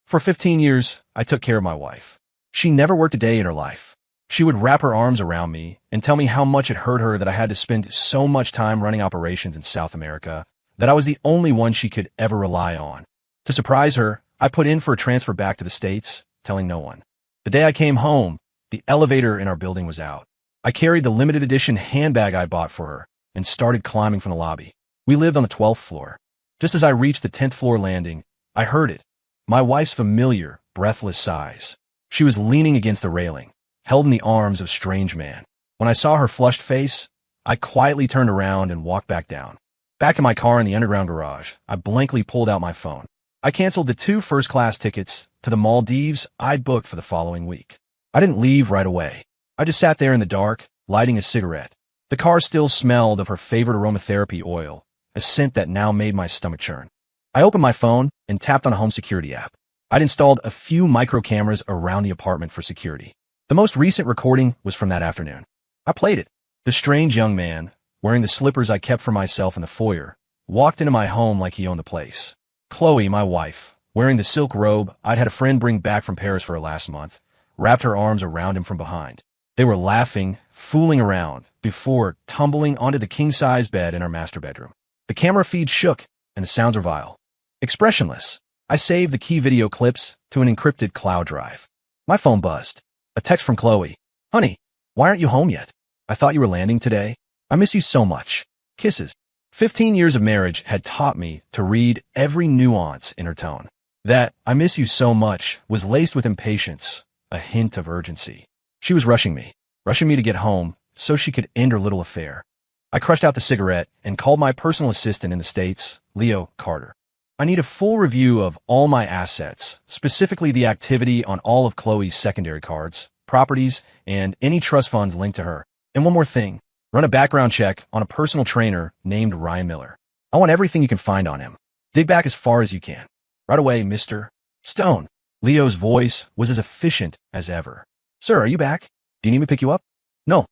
For 15 years, I took care of my wife. She never worked a day in her life. She would wrap her arms around me and tell me how much it hurt her that I had to spend so much time running operations in South America, that I was the only one she could ever rely on. To surprise her, I put in for a transfer back to the States, telling no one. The day I came home, the elevator in our building was out. I carried the limited edition handbag I bought for her and started climbing from the lobby. We lived on the 12th floor. Just as I reached the 10th floor landing, I heard it. My wife's familiar, breathless sighs. She was leaning against the railing, held in the arms of a strange man. When I saw her flushed face, I quietly turned around and walked back down. Back in my car in the underground garage, I blankly pulled out my phone. I canceled the 2 first-class tickets to the Maldives I'd booked for the following week. I didn't leave right away. I just sat there in the dark, lighting a cigarette. The car still smelled of her favorite aromatherapy oil, a scent that now made my stomach churn. I opened my phone and tapped on a home security app. I'd installed a few micro cameras around the apartment for security. The most recent recording was from that afternoon. I played it. The strange young man, wearing the slippers I kept for myself in the foyer, walked into my home like he owned the place. Chloe, my wife, wearing the silk robe I'd had a friend bring back from Paris for her last month, wrapped her arms around him from behind. They were laughing, fooling around, before tumbling onto the king-size bed in our master bedroom. The camera feed shook, and the sounds were vile. Expressionless, I saved the key video clips to an encrypted cloud drive. My phone buzzed. A text from Chloe. Honey, why aren't you home yet? I thought you were landing today. I miss you so much. Kisses. 15 years of marriage had taught me to read every nuance in her tone. That "I miss you so much" was laced with impatience, a hint of urgency. She was rushing me to get home so she could end her little affair. I crushed out the cigarette and called my personal assistant in the States, Leo Carter. I need a full review of all my assets, specifically the activity on all of Chloe's secondary cards, properties, and any trust funds linked to her. And one more thing, run a background check on a personal trainer named Ryan Miller. I want everything you can find on him. Dig back as far as you can. Right away, Mr. Stone. Leo's voice was as efficient as ever. Sir, are you back? Do you need me to pick you up? No.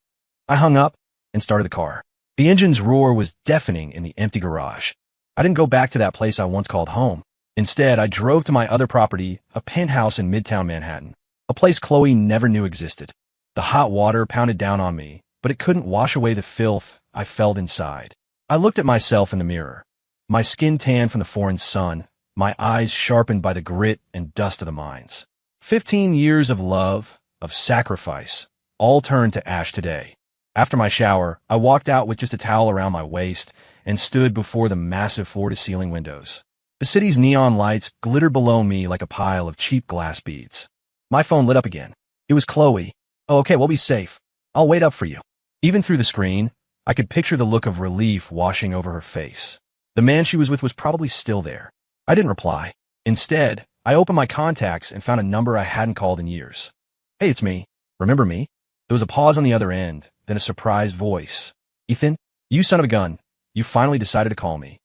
I hung up and started the car. The engine's roar was deafening in the empty garage. I didn't go back to that place I once called home. Instead, I drove to my other property, a penthouse in Midtown Manhattan, a place Chloe never knew existed. The hot water pounded down on me, but it couldn't wash away the filth I felt inside. I looked at myself in the mirror, my skin tanned from the foreign sun, my eyes sharpened by the grit and dust of the mines. 15 years of love, of sacrifice, all turned to ash today. After my shower, I walked out with just a towel around my waist and stood before the massive floor-to-ceiling windows. The city's neon lights glittered below me like a pile of cheap glass beads. My phone lit up again. It was Chloe. Oh, okay, we'll be safe. I'll wait up for you. Even through the screen, I could picture the look of relief washing over her face. The man she was with was probably still there. I didn't reply. Instead, I opened my contacts and found a number I hadn't called in years. Hey, it's me. Remember me? There was a pause on the other end, then a surprised voice. Ethan, you son of a gun. You finally decided to call me.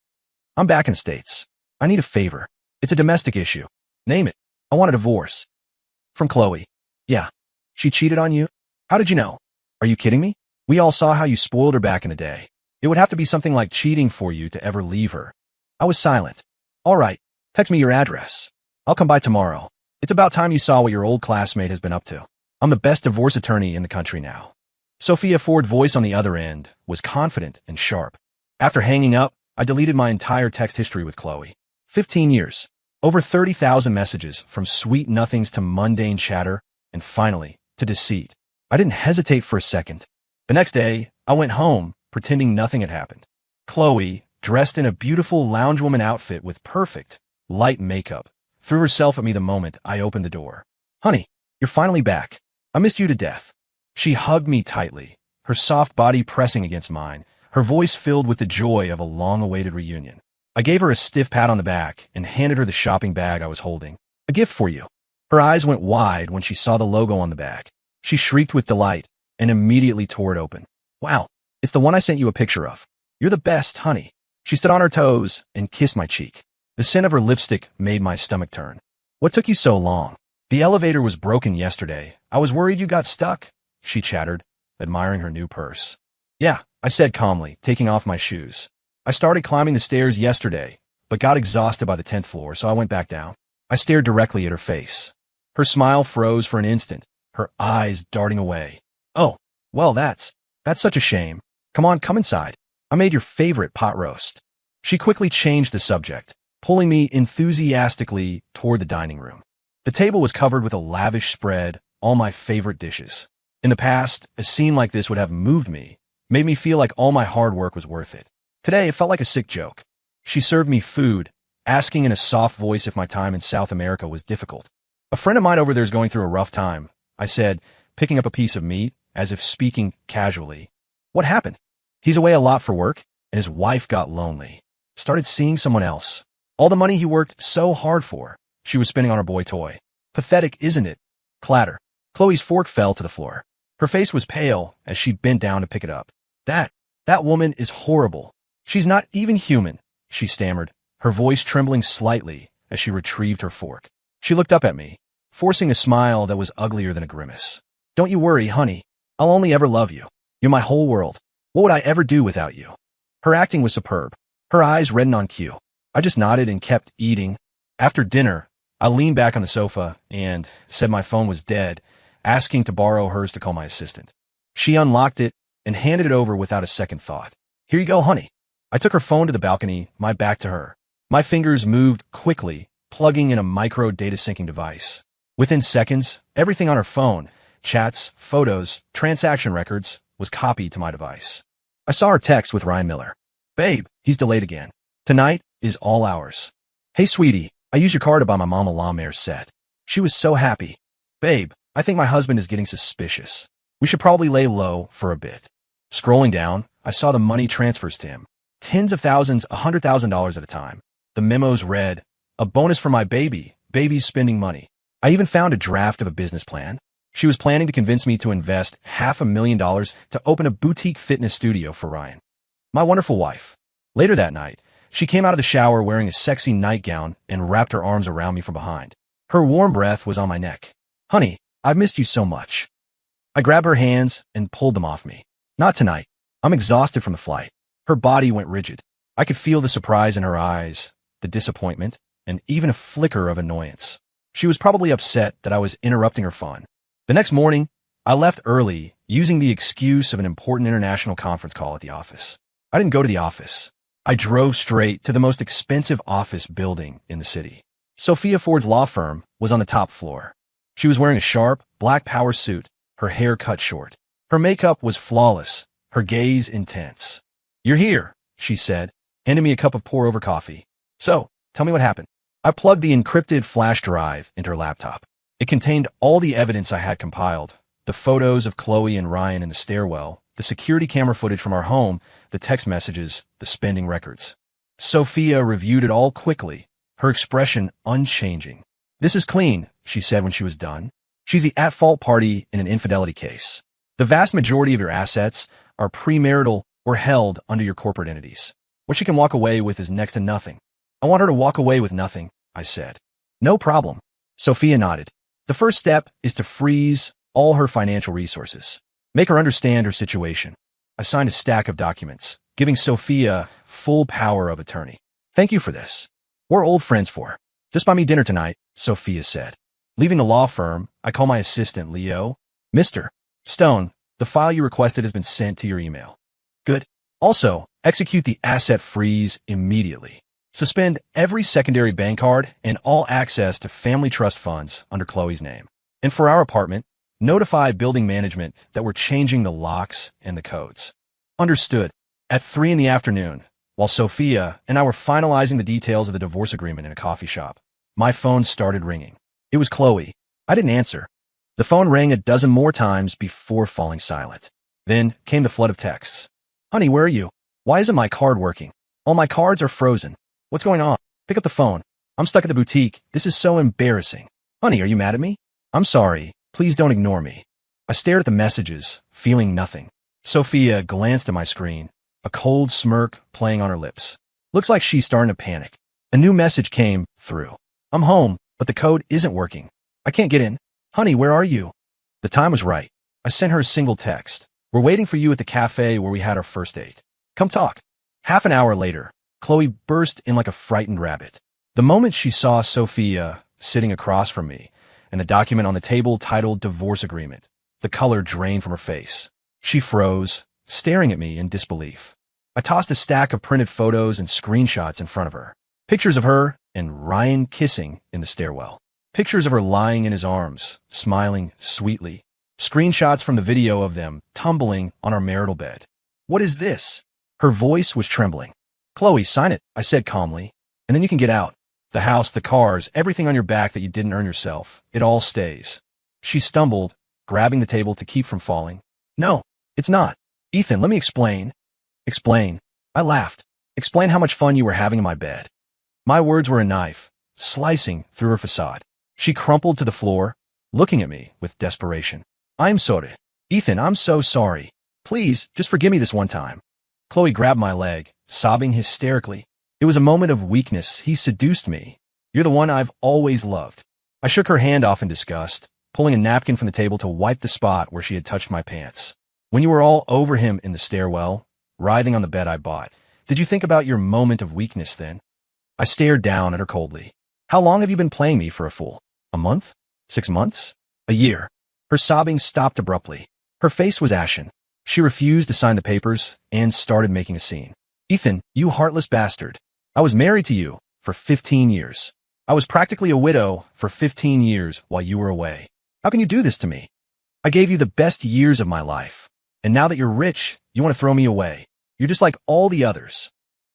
I'm back in the States. I need a favor. It's a domestic issue. Name it. I want a divorce. From Chloe. Yeah. She cheated on you? How did you know? Are you kidding me? We all saw how you spoiled her back in the day. It would have to be something like cheating for you to ever leave her. I was silent. All right. Text me your address. I'll come by tomorrow. It's about time you saw what your old classmate has been up to. I'm the best divorce attorney in the country now. Sophia Ford's voice on the other end was confident and sharp. After hanging up, I deleted my entire text history with Chloe. 15 years. Over 30,000 messages, from sweet nothings to mundane chatter, and finally, to deceit. I didn't hesitate for a second. The next day, I went home, pretending nothing had happened. Chloe, dressed in a beautiful loungewoman outfit with perfect, light makeup, threw herself at me the moment I opened the door. Honey, you're finally back. I missed you to death. She hugged me tightly, her soft body pressing against mine, her voice filled with the joy of a long-awaited reunion. I gave her a stiff pat on the back and handed her the shopping bag I was holding. A gift for you. Her eyes went wide when she saw the logo on the bag. She shrieked with delight and immediately tore it open. Wow, it's the one I sent you a picture of. You're the best, honey. She stood on her toes and kissed my cheek. The scent of her lipstick made my stomach turn. What took you so long? The elevator was broken yesterday. I was worried you got stuck, she chattered, admiring her new purse. Yeah, I said calmly, taking off my shoes. I started climbing the stairs yesterday, but got exhausted by the 10th floor, so I went back down. I stared directly at her face. Her smile froze for an instant, her eyes darting away. Oh, well, that's such a shame. Come on, come inside. I made your favorite pot roast. She quickly changed the subject, pulling me enthusiastically toward the dining room. The table was covered with a lavish spread, all my favorite dishes. In the past, a scene like this would have moved me, made me feel like all my hard work was worth it. Today, it felt like a sick joke. She served me food, asking in a soft voice if my time in South America was difficult. A friend of mine over there is going through a rough time, I said, picking up a piece of meat, as if speaking casually. What happened? He's away a lot for work, and his wife got lonely. Started seeing someone else. All the money he worked so hard for, she was spending on her boy toy. Pathetic, isn't it? Clatter. Chloe's fork fell to the floor. Her face was pale as she bent down to pick it up. That woman is horrible. She's not even human, she stammered, her voice trembling slightly as she retrieved her fork. She looked up at me, forcing a smile that was uglier than a grimace. Don't you worry, honey. I'll only ever love you. You're my whole world. What would I ever do without you? Her acting was superb. Her eyes reddened on cue. I just nodded and kept eating. After dinner, I leaned back on the sofa and said my phone was dead, asking to borrow hers to call my assistant. She unlocked it and handed it over without a second thought. Here you go, honey. I took her phone to the balcony, my back to her. My fingers moved quickly, plugging in a micro data syncing device. Within seconds, everything on her phone, chats, photos, transaction records, was copied to my device. I saw her text with Ryan Miller. Babe, he's delayed again. Tonight is all ours. Hey, sweetie, I used your car to buy my mom a lawnmower set. She was so happy. Babe, I think my husband is getting suspicious. We should probably lay low for a bit. Scrolling down, I saw the money transfers to him. Tens of thousands, $100,000 at a time. The memos read, a bonus for my baby, baby's spending money. I even found a draft of a business plan. She was planning to convince me to invest $500,000 to open a boutique fitness studio for Ryan. My wonderful wife. Later that night, she came out of the shower wearing a sexy nightgown and wrapped her arms around me from behind. Her warm breath was on my neck. Honey, I've missed you so much. I grabbed her hands and pulled them off me. Not tonight. I'm exhausted from the flight. Her body went rigid. I could feel the surprise in her eyes, the disappointment, and even a flicker of annoyance. She was probably upset that I was interrupting her fun. The next morning, I left early, using the excuse of an important international conference call at the office. I didn't go to the office. I drove straight to the most expensive office building in the city. Sophia Ford's law firm was on the top floor. She was wearing a sharp, black power suit, her hair cut short. Her makeup was flawless, her gaze intense. You're here, she said, handing me a cup of pour-over coffee. So, tell me what happened. I plugged the encrypted flash drive into her laptop. It contained all the evidence I had compiled, the photos of Chloe and Ryan in the stairwell, the security camera footage from our home, the text messages, the spending records. Sophia reviewed it all quickly, her expression unchanging. This is clean, she said when she was done. She's the at-fault party in an infidelity case. The vast majority of your assets are premarital or held under your corporate entities. What she can walk away with is next to nothing. I want her to walk away with nothing, I said. No problem. Sophia nodded. The first step is to freeze all her financial resources. Make her understand her situation. I signed a stack of documents, giving Sophia full power of attorney. Thank you for this. We're old friends for. Just buy me dinner tonight, Sophia said. Leaving the law firm, I call my assistant, Leo. Mr. Stone, the file you requested has been sent to your email. Good. Also, execute the asset freeze immediately. Suspend every secondary bank card and all access to family trust funds under Chloe's name. And for our apartment, notify building management that we're changing the locks and the codes. Understood. At 3 p.m, while Sophia and I were finalizing the details of the divorce agreement in a coffee shop, my phone started ringing. It was Chloe. I didn't answer. The phone rang a dozen more times before falling silent. Then came the flood of texts. Honey, where are you? Why isn't my card working? All my cards are frozen. What's going on? Pick up the phone. I'm stuck at the boutique. This is so embarrassing. Honey, are you mad at me? I'm sorry. Please don't ignore me. I stared at the messages, feeling nothing. Sophia glanced at my screen, a cold smirk playing on her lips. Looks like she's starting to panic. A new message came through. I'm home, but the code isn't working. I can't get in. Honey, where are you? The time was right. I sent her a single text. We're waiting for you at the cafe where we had our first date. Come talk. Half an hour later, Chloe burst in like a frightened rabbit. The moment she saw Sophia, sitting across from me, and the document on the table titled Divorce Agreement. The color drained from her face. She froze, staring at me in disbelief. I tossed a stack of printed photos and screenshots in front of her. Pictures of her and Ryan kissing in the stairwell. Pictures of her lying in his arms, smiling sweetly. Screenshots from the video of them tumbling on our marital bed. What is this? Her voice was trembling. Chloe, sign it, I said calmly, and then you can get out. The house, the cars, everything on your back that you didn't earn yourself, it all stays. She stumbled, grabbing the table to keep from falling. No, it's not. Ethan, let me explain. Explain. I laughed. Explain how much fun you were having in my bed. My words were a knife, slicing through her facade. She crumpled to the floor, looking at me with desperation. I'm sorry. Ethan, I'm so sorry. Please, just forgive me this one time. Chloe grabbed my leg, sobbing hysterically. It was a moment of weakness. He seduced me. You're the one I've always loved. I shook her hand off in disgust, pulling a napkin from the table to wipe the spot where she had touched my pants. When you were all over him in the stairwell, writhing on the bed I bought, did you think about your moment of weakness then? I stared down at her coldly. How long have you been playing me for a fool? A month? 6 months? A year? Her sobbing stopped abruptly. Her face was ashen. She refused to sign the papers and started making a scene. Ethan, you heartless bastard. I was married to you for 15 years. I was practically a widow for 15 years while you were away. How can you do this to me? I gave you the best years of my life. And now that you're rich, you want to throw me away. You're just like all the others.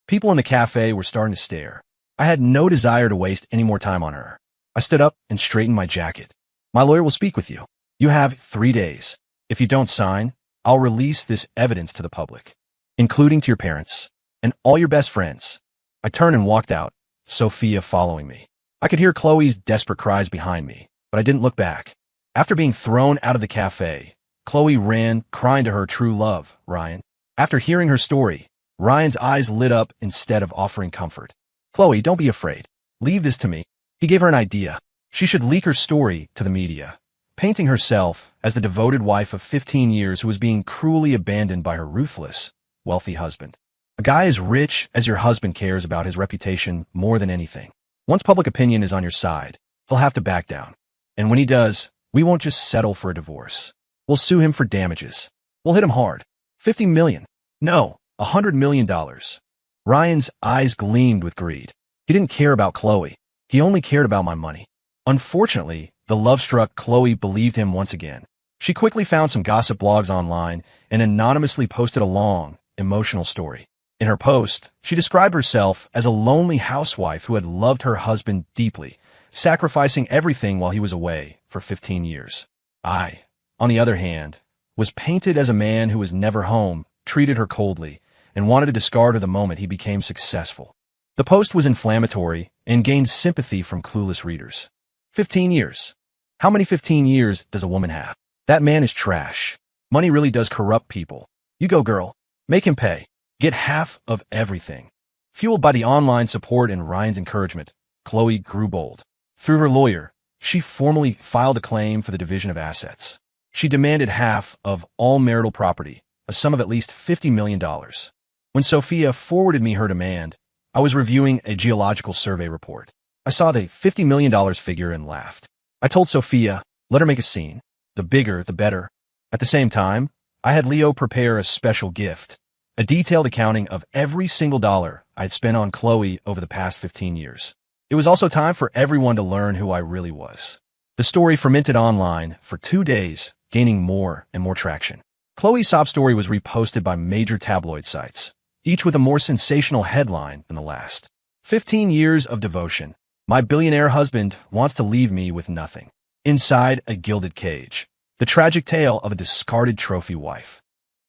People in the cafe were starting to stare. I had no desire to waste any more time on her. I stood up and straightened my jacket. My lawyer will speak with you. You have 3 days. If you don't sign, I'll release this evidence to the public, including to your parents and all your best friends. I turned and walked out, Sophia following me. I could hear Chloe's desperate cries behind me, but I didn't look back. After being thrown out of the cafe, Chloe ran, crying to her true love, Ryan. After hearing her story, Ryan's eyes lit up instead of offering comfort. Chloe, don't be afraid. Leave this to me. He gave her an idea. She should leak her story to the media, painting herself as the devoted wife of 15 years who was being cruelly abandoned by her ruthless, wealthy husband. A guy as rich as your husband cares about his reputation more than anything. Once public opinion is on your side, he'll have to back down. And when he does, we won't just settle for a divorce. We'll sue him for damages. We'll hit him hard. $50 million. No, $100 million. Ryan's eyes gleamed with greed. He didn't care about Chloe. He only cared about my money. Unfortunately, the love-struck Chloe believed him once again. She quickly found some gossip blogs online and anonymously posted a long, emotional story. In her post, she described herself as a lonely housewife who had loved her husband deeply, sacrificing everything while he was away for 15 years. I, on the other hand, was painted as a man who was never home, treated her coldly, and wanted to discard her the moment he became successful. The post was inflammatory and gained sympathy from clueless readers. 15 years. How many 15 years does a woman have? That man is trash. Money really does corrupt people. You go, girl. Make him pay. Get half of everything. Fueled by the online support and Ryan's encouragement, Chloe grew bold. Through her lawyer, she formally filed a claim for the division of assets. She demanded half of all marital property, a sum of at least $50 million. When Sophia forwarded me her demand, I was reviewing a geological survey report. I saw the $50 million figure and laughed. I told Sophia, let her make a scene. The bigger, the better. At the same time, I had Leo prepare a special gift, a detailed accounting of every single dollar I had spent on Chloe over the past 15 years. It was also time for everyone to learn who I really was. The story fermented online for 2 days, gaining more and more traction. Chloe's sob story was reposted by major tabloid sites, each with a more sensational headline than the last. 15 years of devotion. My billionaire husband wants to leave me with nothing. Inside a gilded cage. The tragic tale of a discarded trophy wife.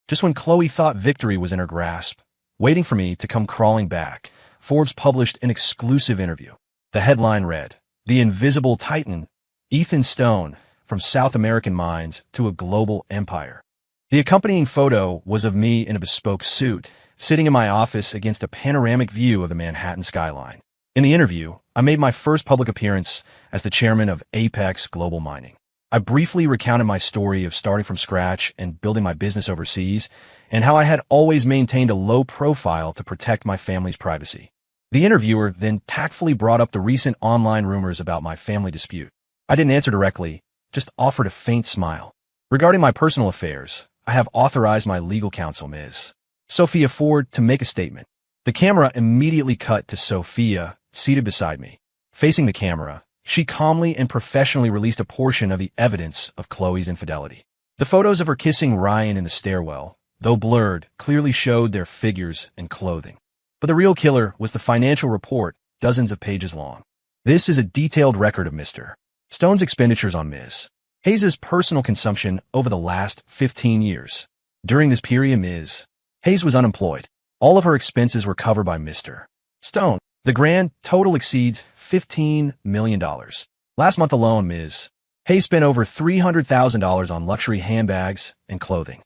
Just when Chloe thought victory was in her grasp, waiting for me to come crawling back, Forbes published an exclusive interview. The headline read, "The Invisible Titan, Ethan Stone, from South American mines to a global empire." The accompanying photo was of me in a bespoke suit, sitting in my office against a panoramic view of the Manhattan skyline. In the interview, I made my first public appearance as the chairman of Apex Global Mining. I briefly recounted my story of starting from scratch and building my business overseas, and how I had always maintained a low profile to protect my family's privacy. The interviewer then tactfully brought up the recent online rumors about my family dispute. I didn't answer directly, just offered a faint smile. Regarding my personal affairs, I have authorized my legal counsel, Ms. Sophia Ford, to make a statement. The camera immediately cut to Sophia, seated beside me. Facing the camera, she calmly and professionally released a portion of the evidence of Chloe's infidelity. The photos of her kissing Ryan in the stairwell, though blurred, clearly showed their figures and clothing. But the real killer was the financial report, dozens of pages long. This is a detailed record of Mr. Stone's expenditures on Ms. Hayes' personal consumption over the last 15 years. During this period, Ms. Hayes was unemployed. All of her expenses were covered by Mr. Stone. The grand total exceeds $15 million. Last month alone, Ms. Hayes spent over $300,000 on luxury handbags and clothing.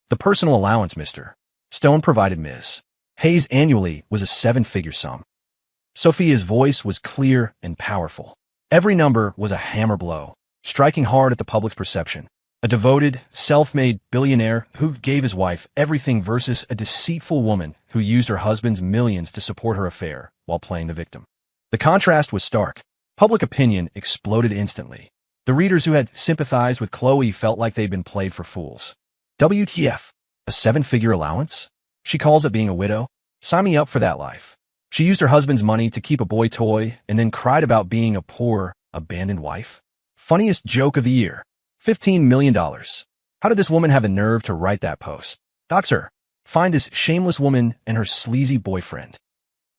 The personal allowance Mr. Stone provided Ms. Hayes annually was a seven-figure sum. Sophia's voice was clear and powerful. Every number was a hammer blow, striking hard at the public's perception. A devoted, self-made billionaire who gave his wife everything versus a deceitful woman who used her husband's millions to support her affair while playing the victim. The contrast was stark. Public opinion exploded instantly. The readers who had sympathized with Chloe felt like they'd been played for fools. WTF? A seven-figure allowance? She calls it being a widow? Sign me up for that life. She used her husband's money to keep a boy toy and then cried about being a poor, abandoned wife? Funniest joke of the year. $15 million. How did this woman have the nerve to write that post? Dox her. Find this shameless woman and her sleazy boyfriend.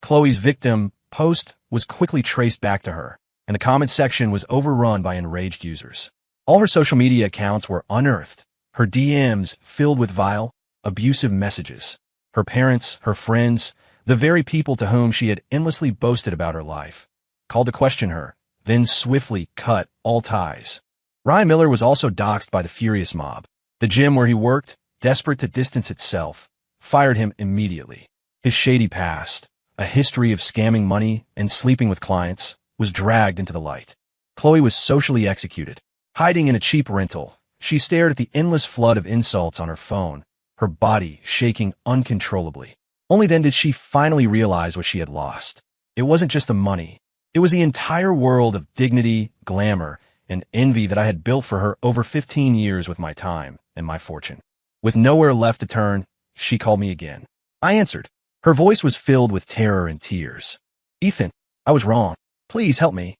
Chloe's victim post was quickly traced back to her, and the comment section was overrun by enraged users. All her social media accounts were unearthed, her DMs filled with vile, abusive messages. Her parents, her friends, the very people to whom she had endlessly boasted about her life, called to question her, then swiftly cut all ties. Ryan Miller was also doxxed by the furious mob. The gym where he worked, desperate to distance itself, fired him immediately. His shady past, a history of scamming money and sleeping with clients, was dragged into the light. Chloe was socially executed. Hiding in a cheap rental, she stared at the endless flood of insults on her phone, her body shaking uncontrollably. Only then did she finally realize what she had lost. It wasn't just the money. It was the entire world of dignity, glamour, and envy that I had built for her over 15 years with my time and my fortune. With nowhere left to turn, she called me again. I answered. Her voice was filled with terror and tears. Ethan, I was wrong. Please help me.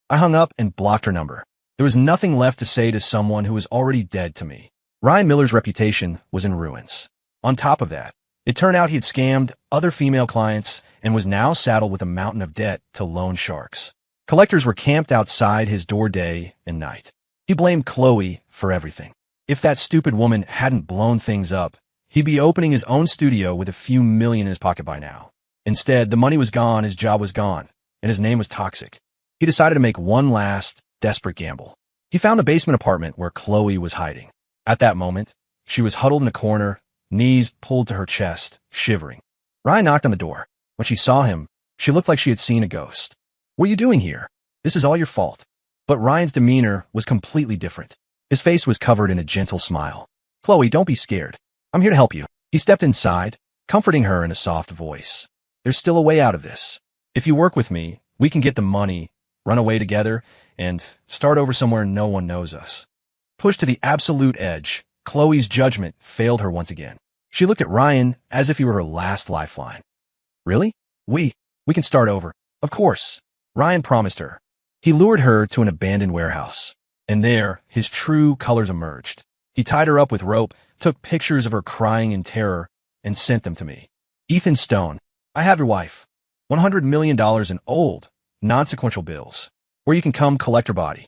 I hung up and blocked her number. There was nothing left to say to someone who was already dead to me. Ryan Miller's reputation was in ruins. On top of that, it turned out he had scammed other female clients and was now saddled with a mountain of debt to loan sharks. Collectors were camped outside his door day and night. He blamed Chloe for everything. If that stupid woman hadn't blown things up, he'd be opening his own studio with a few million in his pocket by now. Instead, the money was gone, his job was gone, and his name was toxic. He decided to make one last, desperate gamble. He found the basement apartment where Chloe was hiding. At that moment, she was huddled in a corner, knees pulled to her chest, shivering. Ryan knocked on the door. When she saw him, she looked like she had seen a ghost. What are you doing here? This is all your fault. But Ryan's demeanor was completely different. His face was covered in a gentle smile. Chloe, don't be scared. I'm here to help you. He stepped inside, comforting her in a soft voice. There's still a way out of this. If you work with me, we can get the money, run away together, and start over somewhere no one knows us. Pushed to the absolute edge, Chloe's judgment failed her once again. She looked at Ryan as if he were her last lifeline. Really? We can start over. Of course. Ryan promised her. He lured her to an abandoned warehouse. And there, his true colors emerged. He tied her up with rope, took pictures of her crying in terror, and sent them to me. Ethan Stone, I have your wife. $100 million in old, non-sequential bills, where you can come collect her body.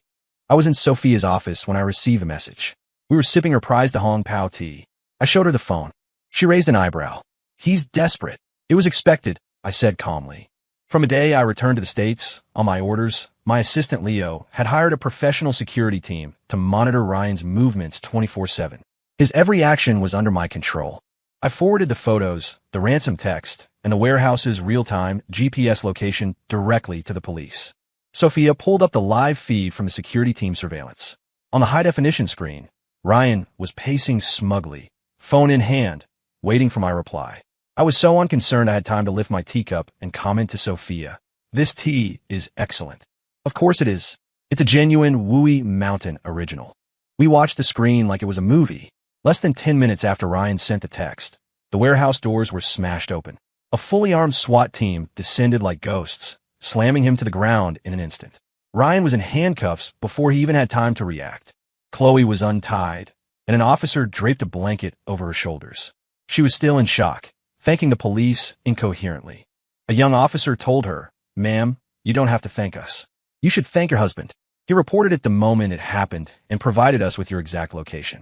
I was in Sophia's office when I received the message. We were sipping her prized Hong Pao tea. I showed her the phone. She raised an eyebrow. He's desperate. It was expected, I said calmly. From a day I returned to the States, on my orders, my assistant Leo had hired a professional security team to monitor Ryan's movements 24/7. His every action was under my control. I forwarded the photos, the ransom text, and the warehouse's real-time GPS location directly to the police. Sophia pulled up the live feed from the security team surveillance. On the high-definition screen, Ryan was pacing smugly, phone in hand, waiting for my reply. I was so unconcerned I had time to lift my teacup and comment to Sophia, "This tea is excellent." Of course it is. It's a genuine Wooey Mountain original. We watched the screen like it was a movie. Less than 10 minutes after Ryan sent the text, the warehouse doors were smashed open. A fully armed SWAT team descended like ghosts, slamming him to the ground in an instant. Ryan was in handcuffs before he even had time to react. Chloe was untied, and an officer draped a blanket over her shoulders. She was still in shock, thanking the police incoherently. A young officer told her, "Ma'am, you don't have to thank us. You should thank your husband. He reported it the moment it happened and provided us with your exact location."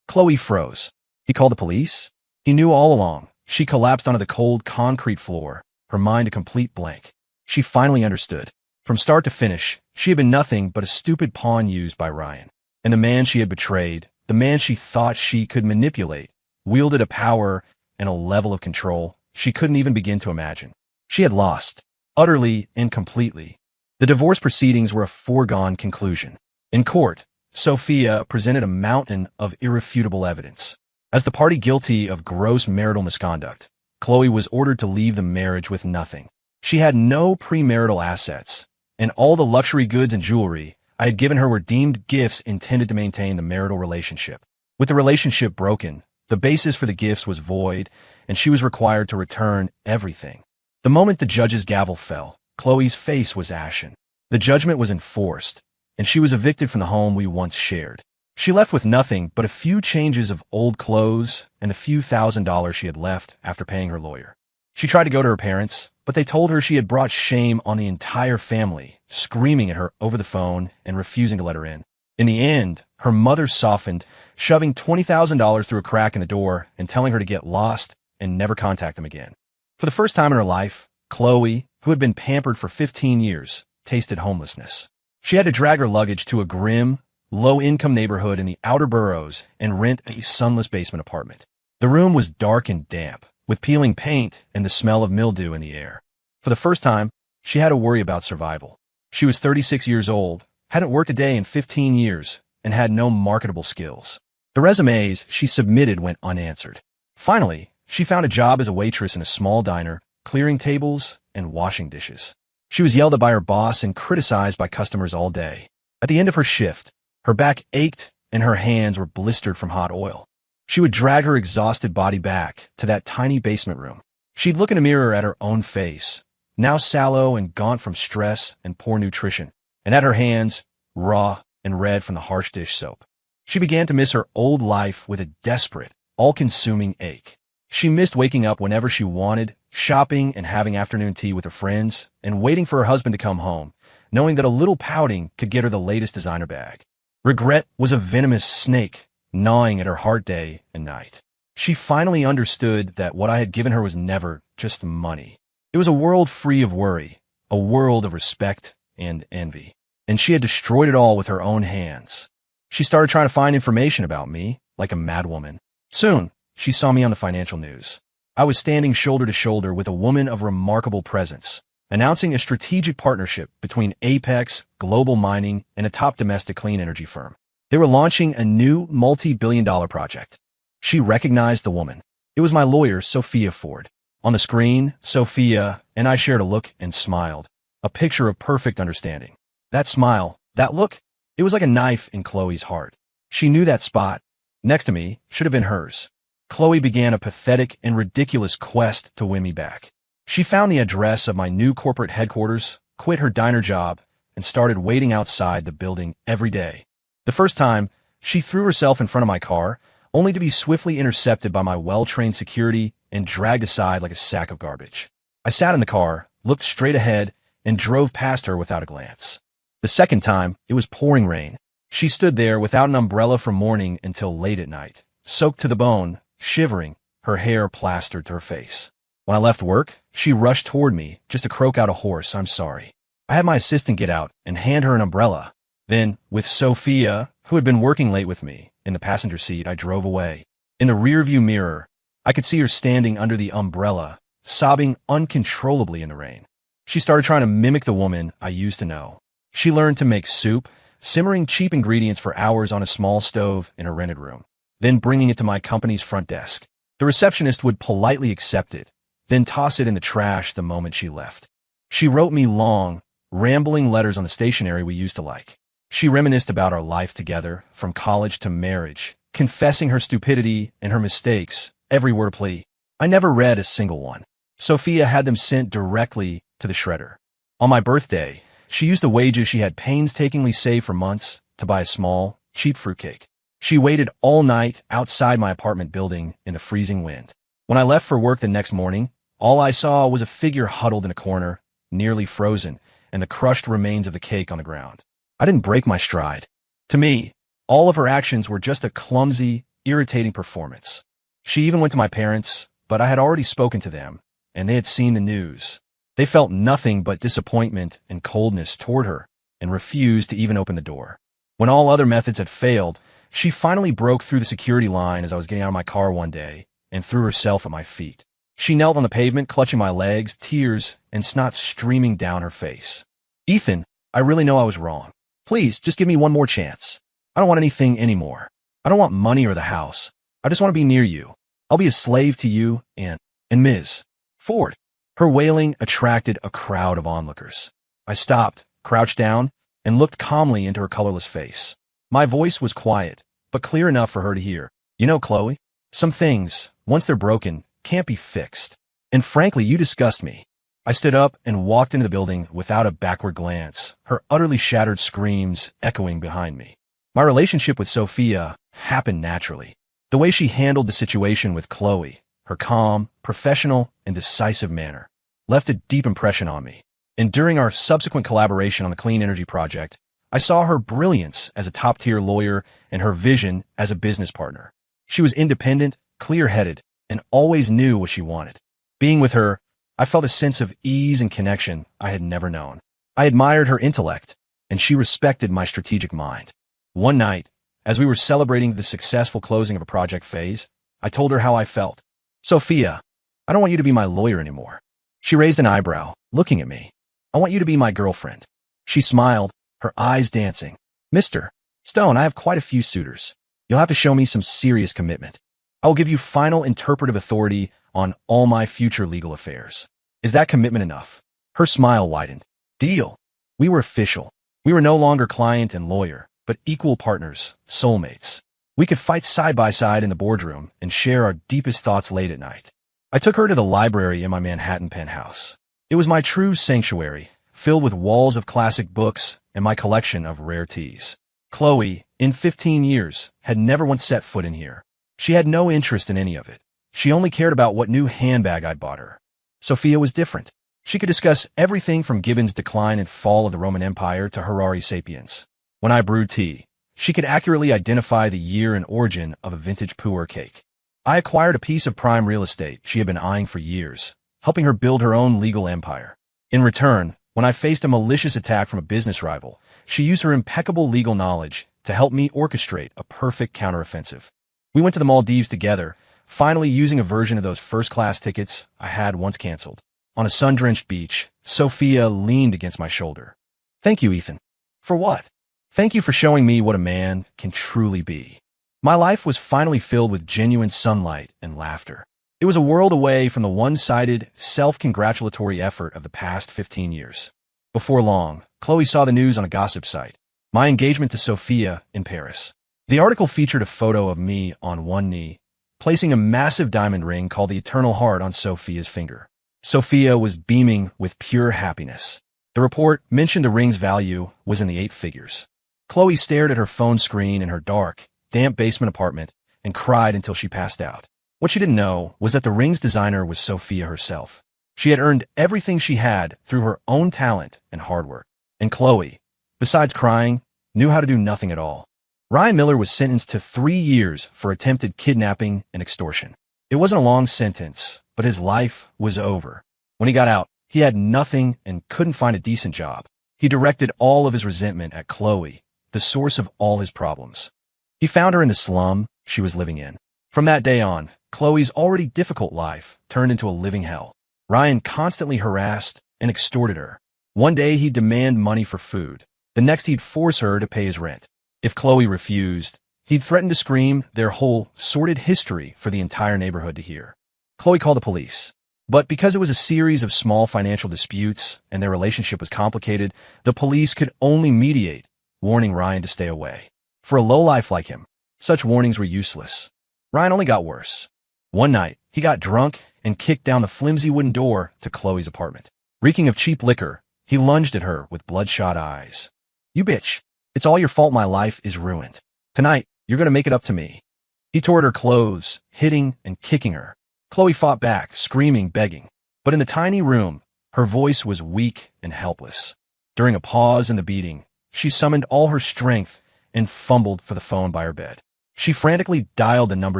Chloe froze. He called the police? He knew all along. She collapsed onto the cold concrete floor, her mind a complete blank. She finally understood. From start to finish, she had been nothing but a stupid pawn used by Ryan. And the man she had betrayed, the man she thought she could manipulate, wielded a power and a level of control she couldn't even begin to imagine. She had lost, utterly and completely. The divorce proceedings were a foregone conclusion. In court, Sophia presented a mountain of irrefutable evidence. As the party guilty of gross marital misconduct, Chloe was ordered to leave the marriage with nothing. She had no premarital assets, and all the luxury goods and jewelry I had given her were deemed gifts intended to maintain the marital relationship. With the relationship broken, the basis for the gifts was void, and she was required to return everything. The moment the judge's gavel fell, Chloe's face was ashen. The judgment was enforced, and she was evicted from the home we once shared. She left with nothing but a few changes of old clothes and the few $1,000s she had left after paying her lawyer. She tried to go to her parents, but they told her she had brought shame on the entire family, screaming at her over the phone and refusing to let her in. In the end, her mother softened, shoving $20,000 through a crack in the door and telling her to get lost and never contact them again. For the first time in her life, Chloe, who had been pampered for 15 years, tasted homelessness. She had to drag her luggage to a grim, low-income neighborhood in the outer boroughs and rent a sunless basement apartment. The room was dark and damp, with peeling paint and the smell of mildew in the air. For the first time, she had to worry about survival. She was 36 years old, hadn't worked a day in 15 years, and had no marketable skills. The resumes she submitted went unanswered. Finally, she found a job as a waitress in a small diner, clearing tables and washing dishes. She was yelled at by her boss and criticized by customers all day. At the end of her shift, her back ached and her hands were blistered from hot oil. She would drag her exhausted body back to that tiny basement room. She'd look in a mirror at her own face, now sallow and gaunt from stress and poor nutrition, and at her hands, raw and red from the harsh dish soap. She began to miss her old life with a desperate, all-consuming ache. She missed waking up whenever she wanted, shopping and having afternoon tea with her friends, and waiting for her husband to come home, knowing that a little pouting could get her the latest designer bag. Regret was a venomous snake, gnawing at her heart day and night. She finally understood that what I had given her was never just money. It was a world free of worry, a world of respect and envy. And she had destroyed it all with her own hands. She started trying to find information about me, like a madwoman. Soon, she saw me on the financial news. I was standing shoulder to shoulder with a woman of remarkable presence, announcing a strategic partnership between Apex, Global Mining, and a top domestic clean energy firm. They were launching a new multi-billion-dollar project. She recognized the woman. It was my lawyer, Sophia Ford. On the screen, Sophia and I shared a look and smiled, a picture of perfect understanding. That smile, that look, it was like a knife in Chloe's heart. She knew that spot, next to me, should have been hers. Chloe began a pathetic and ridiculous quest to win me back. She found the address of my new corporate headquarters, quit her diner job, and started waiting outside the building every day. The first time, she threw herself in front of my car, only to be swiftly intercepted by my well-trained security and dragged aside like a sack of garbage. I sat in the car, looked straight ahead, and drove past her without a glance. The second time, it was pouring rain. She stood there without an umbrella from morning until late at night, soaked to the bone, shivering, her hair plastered to her face. When I left work, she rushed toward me, just to croak out a hoarse, "I'm sorry." I had my assistant get out and hand her an umbrella. Then, with Sophia, who had been working late with me, in the passenger seat, I drove away. In the rearview mirror, I could see her standing under the umbrella, sobbing uncontrollably in the rain. She started trying to mimic the woman I used to know. She learned to make soup, simmering cheap ingredients for hours on a small stove in her rented room, then bringing it to my company's front desk. The receptionist would politely accept it, then toss it in the trash the moment she left. She wrote me long, rambling letters on the stationery we used to like. She reminisced about our life together, from college to marriage, confessing her stupidity and her mistakes, every word a plea. I never read a single one. Sophia had them sent directly to the shredder. On my birthday, she used the wages she had painstakingly saved for months to buy a small, cheap fruitcake. She waited all night outside my apartment building in the freezing wind. When I left for work the next morning, all I saw was a figure huddled in a corner, nearly frozen, and the crushed remains of the cake on the ground. I didn't break my stride. To me, all of her actions were just a clumsy, irritating performance. She even went to my parents, but I had already spoken to them, and they had seen the news. They felt nothing but disappointment and coldness toward her, and refused to even open the door. When all other methods had failed, she finally broke through the security line as I was getting out of my car one day, and threw herself at my feet. She knelt on the pavement, clutching my legs, tears and snot streaming down her face. "Ethan, I really know I was wrong. Please, just give me one more chance. I don't want anything anymore. I don't want money or the house. I just want to be near you. I'll be a slave to you and Ms. Ford." Her wailing attracted a crowd of onlookers. I stopped, crouched down, and looked calmly into her colorless face. My voice was quiet, but clear enough for her to hear. "You know, Chloe, some things, once they're broken, can't be fixed. And frankly, you disgust me." I stood up and walked into the building without a backward glance, her utterly shattered screams echoing behind me. My relationship with Sophia happened naturally. The way she handled the situation with Chloe, her calm, professional, and decisive manner, left a deep impression on me. And during our subsequent collaboration on the Clean Energy Project, I saw her brilliance as a top-tier lawyer and her vision as a business partner. She was independent, clear-headed, and always knew what she wanted. Being with her, I felt a sense of ease and connection I had never known. I admired her intellect, and she respected my strategic mind. One night, as we were celebrating the successful closing of a project phase, I told her how I felt. "Sophia, I don't want you to be my lawyer anymore." She raised an eyebrow, looking at me. "I want you to be my girlfriend." She smiled, her eyes dancing. "Mr. Stone, I have quite a few suitors. You'll have to show me some serious commitment. I will give you final interpretive authority on all my future legal affairs. Is that commitment enough?" Her smile widened. "Deal." We were official. We were no longer client and lawyer, but equal partners, soulmates. We could fight side by side in the boardroom and share our deepest thoughts late at night. I took her to the library in my Manhattan penthouse. It was my true sanctuary, filled with walls of classic books and my collection of rare teas. Chloe, in 15 years, had never once set foot in here. She had no interest in any of it. She only cared about what new handbag I'd bought her. Sophia was different. She could discuss everything from Gibbon's Decline and Fall of the Roman Empire to Harari Sapiens. When I brewed tea, she could accurately identify the year and origin of a vintage pu'er cake. I acquired a piece of prime real estate she had been eyeing for years, helping her build her own legal empire. In return, when I faced a malicious attack from a business rival, she used her impeccable legal knowledge to help me orchestrate a perfect counteroffensive. We went to the Maldives together, finally using a version of those first-class tickets I had once canceled. On a sun-drenched beach, Sophia leaned against my shoulder. "Thank you, Ethan." "For what?" "Thank you for showing me what a man can truly be." My life was finally filled with genuine sunlight and laughter. It was a world away from the one-sided, self-congratulatory effort of the past 15 years. Before long, Chloe saw the news on a gossip site. My engagement to Sophia in Paris. The article featured a photo of me on one knee, placing a massive diamond ring called the Eternal Heart on Sophia's finger. Sophia was beaming with pure happiness. The report mentioned the ring's value was in the 8 figures. Chloe stared at her phone screen in her dark, damp basement apartment and cried until she passed out. What she didn't know was that the ring's designer was Sophia herself. She had earned everything she had through her own talent and hard work. And Chloe, besides crying, knew how to do nothing at all. Ryan Miller was sentenced to 3 years for attempted kidnapping and extortion. It wasn't a long sentence, but his life was over. When he got out, he had nothing and couldn't find a decent job. He directed all of his resentment at Chloe, the source of all his problems. He found her in the slum she was living in. From that day on, Chloe's already difficult life turned into a living hell. Ryan constantly harassed and extorted her. One day he'd demand money for food. The next he'd force her to pay his rent. If Chloe refused, He'd threatened to scream their whole sordid history for the entire neighborhood to hear. Chloe called the police. But because it was a series of small financial disputes and their relationship was complicated, the police could only mediate, warning Ryan to stay away. For a lowlife like him, such warnings were useless. Ryan only got worse. One night, he got drunk and kicked down the flimsy wooden door to Chloe's apartment. Reeking of cheap liquor, he lunged at her with bloodshot eyes. "You bitch. It's all your fault my life is ruined. Tonight, you're going to make it up to me." He tore at her clothes, hitting and kicking her. Chloe fought back, screaming, begging. But in the tiny room, her voice was weak and helpless. During a pause in the beating, she summoned all her strength and fumbled for the phone by her bed. She frantically dialed the number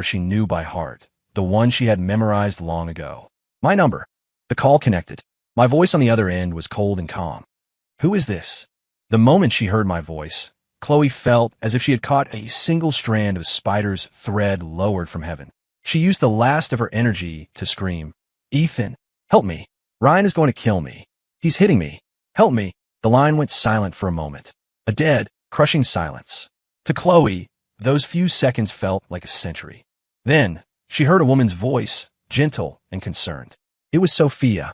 she knew by heart, the one she had memorized long ago. "My number." The call connected. My voice on the other end was cold and calm. "Who is this?" The moment she heard my voice, Chloe felt as if she had caught a single strand of spider's thread lowered from heaven. She used the last of her energy to scream, "Ethan, help me. Ryan is going to kill me. He's hitting me. Help me." The line went silent for a moment. A dead, crushing silence. To Chloe, those few seconds felt like a century. Then, she heard a woman's voice, gentle and concerned. It was Sophia.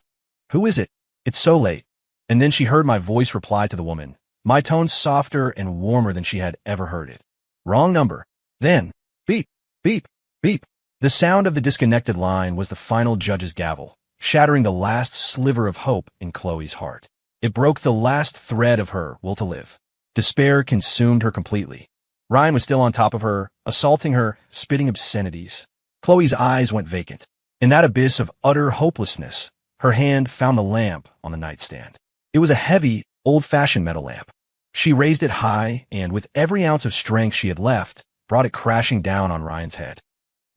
"Who is it? It's so late." And then she heard my voice reply to the woman, my tone softer and warmer than she had ever heard it. "Wrong number." Then, beep, beep, beep. The sound of the disconnected line was the final judge's gavel, shattering the last sliver of hope in Chloe's heart. It broke the last thread of her will to live. Despair consumed her completely. Ryan was still on top of her, assaulting her, spitting obscenities. Chloe's eyes went vacant. In that abyss of utter hopelessness, her hand found the lamp on the nightstand. It was a heavy, old-fashioned metal lamp. She raised it high and, with every ounce of strength she had left, brought it crashing down on Ryan's head.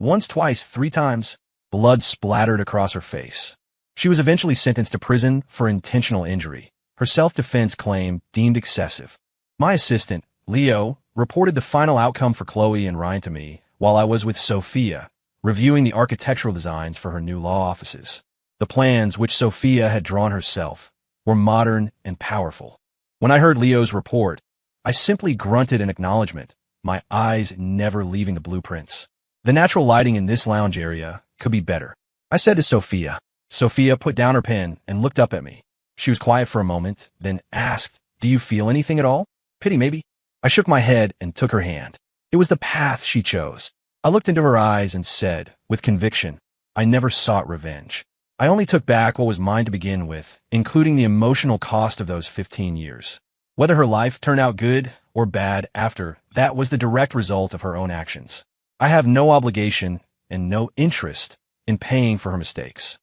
Once, twice, 3 times, blood splattered across her face. She was eventually sentenced to prison for intentional injury, her self-defense claim deemed excessive. My assistant, Leo, reported the final outcome for Chloe and Ryan to me while I was with Sophia, reviewing the architectural designs for her new law offices. The plans, which Sophia had drawn herself, were modern and powerful. When I heard Leo's report, I simply grunted in acknowledgement, my eyes never leaving the blueprints. The natural lighting in this lounge area could be better, I said to Sophia. Sophia put down her pen and looked up at me. She was quiet for a moment, then asked, "Do you feel anything at all? Pity, maybe?" I shook my head and took her hand. It was the path she chose. I looked into her eyes and said, with conviction, "I never sought revenge. I only took back what was mine to begin with, including the emotional cost of those 15 years. Whether her life turned out good or bad after, that was the direct result of her own actions. I have no obligation and no interest in paying for her mistakes."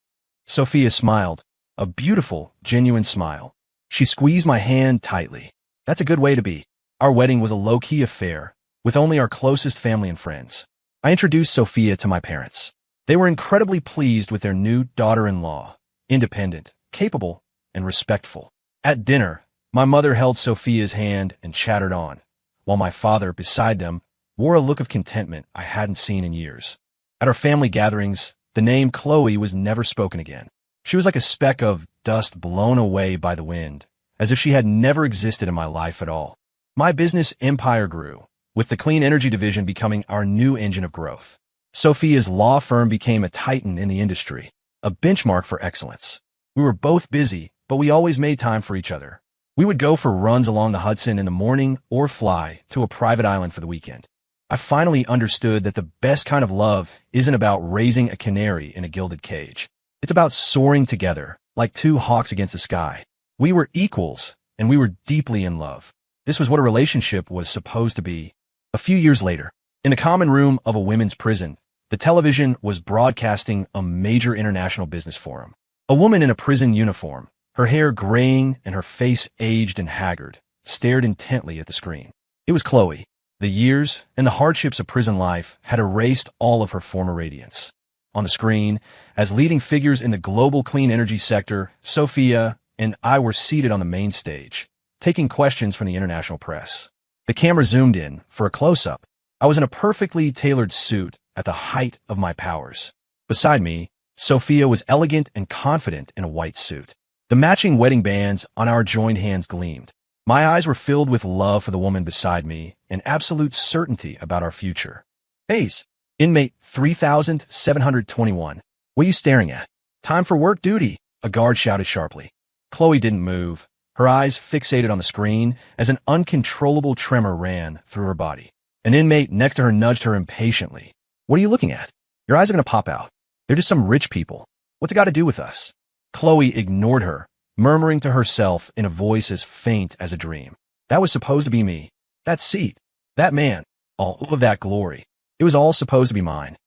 Sophia smiled, a beautiful, genuine smile. She squeezed my hand tightly. "That's a good way to be." Our wedding was a low-key affair, with only our closest family and friends. I introduced Sophia to my parents. They were incredibly pleased with their new daughter-in-law, independent, capable, and respectful. At dinner, my mother held Sophia's hand and chattered on, while my father, beside them, wore a look of contentment I hadn't seen in years. At our family gatherings, the name Chloe was never spoken again. She was like a speck of dust blown away by the wind, as if she had never existed in my life at all. My business empire grew, with the clean energy division becoming our new engine of growth. Sophia's law firm became a titan in the industry, a benchmark for excellence. We were both busy, but we always made time for each other. We would go for runs along the Hudson in the morning or fly to a private island for the weekend. I finally understood that the best kind of love isn't about raising a canary in a gilded cage. It's about soaring together, like 2 hawks against the sky. We were equals, and we were deeply in love. This was what a relationship was supposed to be. A few years later, in the common room of a women's prison, the television was broadcasting a major international business forum. A woman in a prison uniform, her hair graying and her face aged and haggard, stared intently at the screen. It was Chloe. The years and the hardships of prison life had erased all of her former radiance. On the screen, as leading figures in the global clean energy sector, Sophia and I were seated on the main stage, taking questions from the international press. The camera zoomed in for a close-up. I was in a perfectly tailored suit at the height of my powers. Beside me, Sophia was elegant and confident in a white suit. The matching wedding bands on our joined hands gleamed. My eyes were filled with love for the woman beside me and absolute certainty about our future. Hayes, inmate 3721. What are you staring at? Time for work duty, a guard shouted sharply. Chloe didn't move, her eyes fixated on the screen as an uncontrollable tremor ran through her body. An inmate next to her nudged her impatiently. What are you looking at? Your eyes are going to pop out. They're just some rich people. What's it got to do with us? Chloe ignored her, murmuring to herself in a voice as faint as a dream. That was supposed to be me. That seat. That man. All of that glory. It was all supposed to be mine.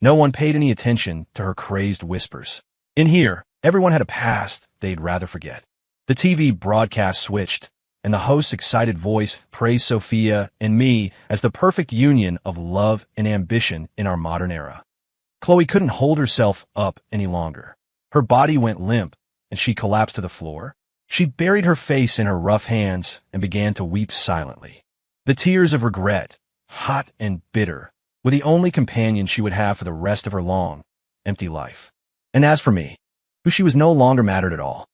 No one paid any attention to her crazed whispers. In here, everyone had a past they'd rather forget. The TV broadcast switched, and the host's excited voice praised Sophia and me as the perfect union of love and ambition in our modern era. Chloe couldn't hold herself up any longer. Her body went limp, and she collapsed to the floor. She buried her face in her rough hands and began to weep silently. The tears of regret, hot and bitter, were the only companion she would have for the rest of her long, empty life. And as for me, who she was no longer mattered at all.